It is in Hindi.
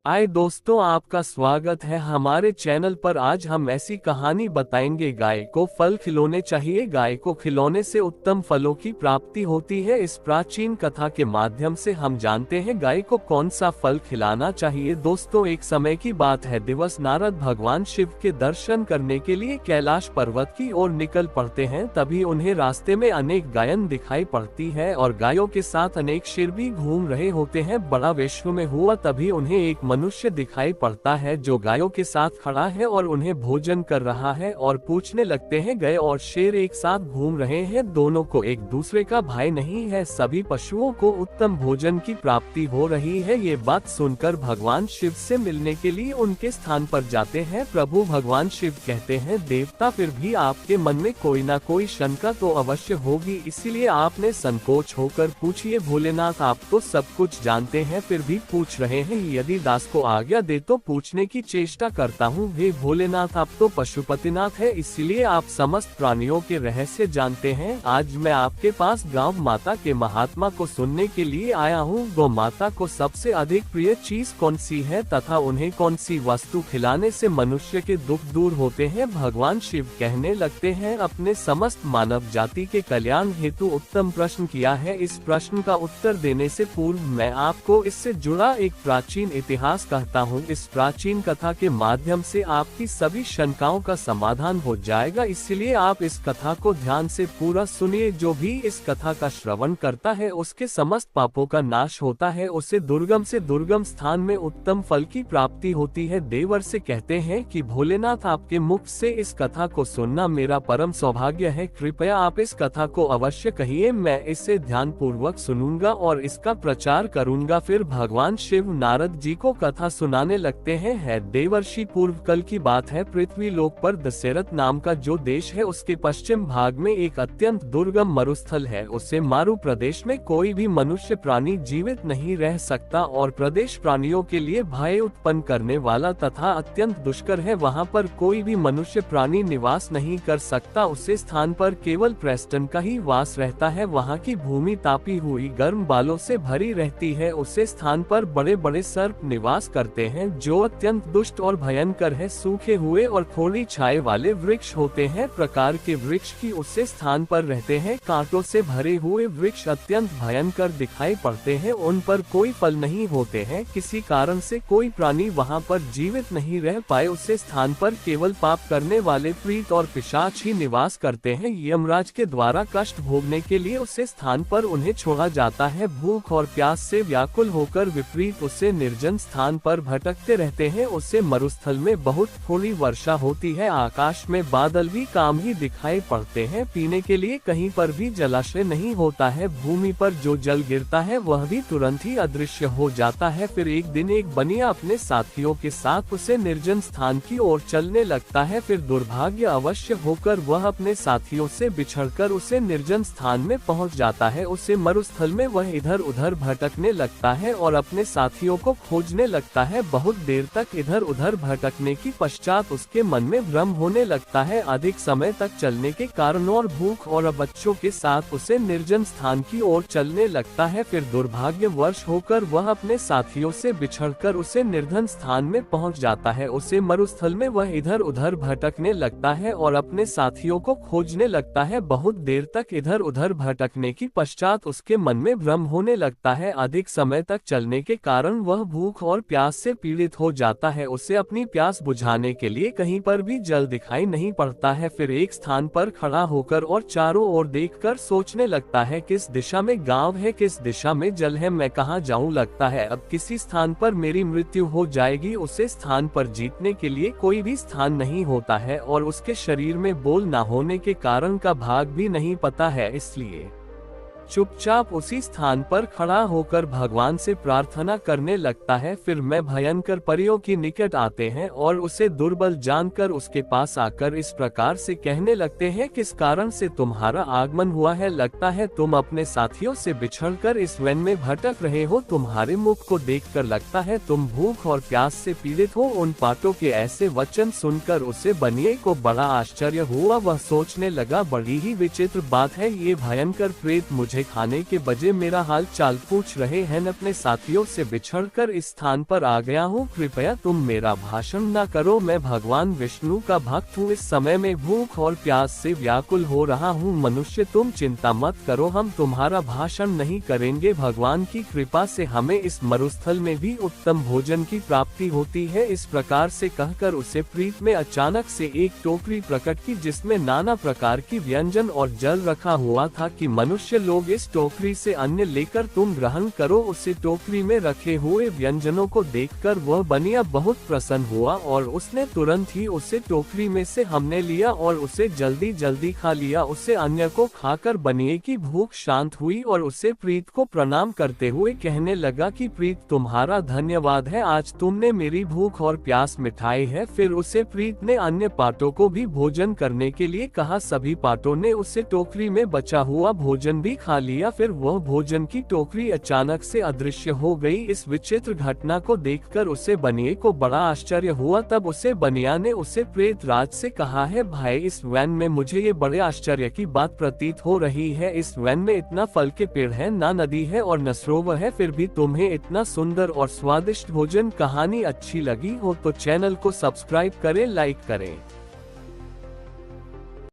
आए दोस्तों, आपका स्वागत है हमारे चैनल पर। आज हम ऐसी कहानी बताएंगे, गाय को फल खिलौने चाहिए। गाय को खिलौने से उत्तम फलों की प्राप्ति होती है। इस प्राचीन कथा के माध्यम से हम जानते हैं गाय को कौन सा फल खिलाना चाहिए। दोस्तों, एक समय की बात है, दिवस नारद भगवान शिव के दर्शन करने के लिए कैलाश पर्वत की ओर निकल पड़ते हैं। तभी उन्हें रास्ते में अनेक गायन दिखाई पड़ती है और गायों के साथ अनेक शेर भी घूम रहे होते हैं। बड़ा विश्व में हुआ, तभी उन्हें एक मनुष्य दिखाई पड़ता है जो गायों के साथ खड़ा है और उन्हें भोजन कर रहा है और पूछने लगते हैं, गाय और शेर एक साथ घूम रहे हैं, दोनों को एक दूसरे का भय नहीं है? सभी पशुओं को उत्तम भोजन की प्राप्ति हो रही है। ये बात सुनकर भगवान शिव से मिलने के लिए उनके स्थान पर जाते हैं। प्रभु भगवान शिव कहते हैं, देवता, फिर भी आपके मन में कोई ना कोई शंका तो अवश्य होगी, इसीलिए आपने संकोच होकर पूछिए। भोलेनाथ, आप तो सब कुछ जानते हैं, फिर भी पूछ रहे हैं। यदि दास को आज्ञा दे तो पूछने की चेष्टा करता हूँ। हे भोलेनाथ, आप तो पशुपतिनाथ है, इसीलिए आप समस्त प्राणियों के रहस्य जानते हैं। आज मैं आपके पास गौ माता के महात्मा को सुनने के लिए आया हूँ। गौ माता को सबसे अधिक प्रिय चीज कौन सी है तथा उन्हें कौन सी वस्तु खिलाने से मनुष्य के दुख दूर होते हैं? भगवान शिव कहने लगते हैं, अपने समस्त मानव जाति के कल्याण हेतु उत्तम प्रश्न किया है। इस प्रश्न का उत्तर देने से पूर्व मैं आपको इससे जुड़ा एक प्राचीन इतिहास कहता हूँ। इस प्राचीन कथा के माध्यम से आपकी सभी शंकाओं का समाधान हो जाएगा, इसलिए आप इस कथा को ध्यान से पूरा सुनिए। जो भी इस कथा का श्रवण करता है उसके समस्त पापों का नाश होता है, उसे दुर्गम से दुर्गम स्थान में उत्तम फल की प्राप्ति होती है। देवर से कहते हैं कि भोलेनाथ, आपके मुख से इस कथा को सुनना मेरा परम सौभाग्य है, कृपया आप इस कथा को अवश्य कहिए, मैं इसे ध्यान पूर्वक सुनूंगा और इसका प्रचार करूंगा। फिर भगवान शिव नारद जी को कथा सुनाने लगते हैं। देवर्षि, पूर्व कल की बात है, पृथ्वी लोक पर दशरथ नाम का जो देश है उसके पश्चिम भाग में एक अत्यंत दुर्गम मरुस्थल है। उसे मारु प्रदेश में कोई भी मनुष्य प्राणी जीवित नहीं रह सकता और प्रदेश प्राणियों के लिए भय उत्पन्न करने वाला तथा अत्यंत दुष्कर है। वहाँ पर कोई भी मनुष्य प्राणी निवास नहीं कर सकता। उसे स्थान पर केवल प्रेस्टन का ही वास रहता है। वहाँ की भूमि तापी हुई गर्म बालों से भरी रहती है। उसे स्थान पर बड़े बड़े सर्प निवास करते हैं जो अत्यंत दुष्ट और भयंकर है। सूखे हुए और थोड़ी छाए वाले वृक्ष होते हैं, प्रकार के वृक्ष की उसे स्थान पर रहते हैं। कांटों से भरे हुए वृक्ष अत्यंत भयंकर दिखाई पड़ते हैं, उन पर कोई फल नहीं होते हैं। किसी कारण से कोई प्राणी वहां पर जीवित नहीं रह पाए। उसे स्थान पर केवल पाप करने वाले प्रेत और पिशाच ही निवास करते हैं। यमराज के द्वारा कष्ट भोगने के लिए उसे स्थान पर उन्हें छोड़ा जाता है। भूख और प्यास से व्याकुल होकर विपरीत उसे निर्जन स्थान पर भटकते रहते हैं। उसे मरुस्थल में बहुत थोड़ी वर्षा होती है, आकाश में बादल भी कम ही दिखाई पड़ते हैं। पीने के लिए कहीं पर भी जलाशय नहीं होता है। भूमि पर जो जल गिरता है वह भी तुरंत ही अदृश्य हो जाता है। फिर एक दिन एक बनिया अपने साथियों के साथ उसे निर्जन स्थान की ओर चलने लगता है। फिर दुर्भाग्य अवश्य होकर वह अपने साथियों से बिछड़कर उसे निर्जन स्थान में पहुंच जाता है। उसे मरुस्थल में वह इधर उधर भटकने लगता है और अपने साथियों को खोजने लगता है। बहुत देर तक इधर उधर भटकने की पश्चात उसके मन में भ्रम होने लगता है। अधिक समय तक चलने के कारण और भूख और बच्चों के साथ उसे निर्जन स्थान की ओर चलने लगता है। फिर दुर्भाग्यवश होकर वह अपने साथियों से बिछड़कर उसे निर्जन स्थान में पहुंच जाता है। उसे मरुस्थल में वह इधर उधर भटकने लगता है और अपने साथियों को खोजने लगता है। बहुत देर तक इधर उधर भटकने की पश्चात उसके मन में भ्रम होने लगता है। अधिक समय तक चलने के कारण वह भूख और प्यास से पीड़ित हो जाता है। उसे अपनी प्यास बुझाने के लिए कहीं पर भी जल दिखाई नहीं पड़ता है। फिर एक स्थान पर खड़ा होकर और चारों ओर देखकर सोचने लगता है, किस दिशा में गांव है, किस दिशा में जल है, मैं कहां जाऊं? लगता है अब किसी स्थान पर मेरी मृत्यु हो जाएगी। उसे स्थान पर जीतने के लिए कोई भी स्थान नहीं होता है और उसके शरीर में बोल न होने के कारण का भाग भी नहीं पता है, इसलिए चुपचाप उसी स्थान पर खड़ा होकर भगवान से प्रार्थना करने लगता है। फिर मैं भयंकर परियों के निकट आते हैं और उसे दुर्बल जानकर उसके पास आकर इस प्रकार से कहने लगते हैं, किस कारण से तुम्हारा आगमन हुआ है? लगता है तुम अपने साथियों से बिछड़कर इस वन में भटक रहे हो। तुम्हारे मुख को देखकर लगता है तुम भूख और प्यास से पीड़ित हो। उन पाटों के ऐसे वचन सुनकर उसे बनिए को बड़ा आश्चर्य हुआ। वह सोचने लगा, बड़ी ही विचित्र बात है, ये भयंकर प्रेत मुझे मुझे खाने के बजे मेरा हाल चाल पूछ रहे हैं। अपने साथियों से बिछड़कर इस स्थान पर आ गया हूँ, कृपया तुम मेरा भाषण न करो। मैं भगवान विष्णु का भक्त हूँ, इस समय में भूख और प्यास से व्याकुल हो रहा हूँ। मनुष्य तुम चिंता मत करो, हम तुम्हारा भाषण नहीं करेंगे। भगवान की कृपा से हमें इस मरुस्थल में भी उत्तम भोजन की प्राप्ति होती है। इस प्रकार से कहकर उसे प्रीत में अचानक से एक टोकरी प्रकट की, जिसमें नाना प्रकार की व्यंजन और जल रखा हुआ था कि मनुष्य लोग इस टोकरी से अन्न लेकर तुम ग्रहण करो। उसे टोकरी में रखे हुए व्यंजनों को देखकर वह बनिया बहुत प्रसन्न हुआ और उसने तुरंत ही उसे टोकरी में से हमने लिया और उसे जल्दी जल्दी खा लिया। उसे अन्न को खाकर बनिए की भूख शांत हुई और उसे प्रीत को प्रणाम करते हुए कहने लगा कि प्रीत तुम्हारा धन्यवाद है, आज तुमने मेरी भूख और प्यास मिटाई है। फिर उसे प्रीत ने अन्य पाटों को भी भोजन करने के लिए कहा। सभी पाटों ने उसे टोकरी में बचा हुआ भोजन भी खा लिया। फिर वह भोजन की टोकरी अचानक से अदृश्य हो गई। इस विचित्र घटना को देखकर उसे बनिए को बड़ा आश्चर्य हुआ। तब उसे बनिया ने उसे प्रेत राज से कहा है, भाई इस वन में मुझे ये बड़े आश्चर्य की बात प्रतीत हो रही है। इस वन में इतना फल के पेड़ है, ना नदी है और न सरोवर है, फिर भी तुम्हें इतना सुंदर और स्वादिष्ट भोजन। कहानी अच्छी लगी हो तो चैनल को सब्सक्राइब करें, लाइक करें।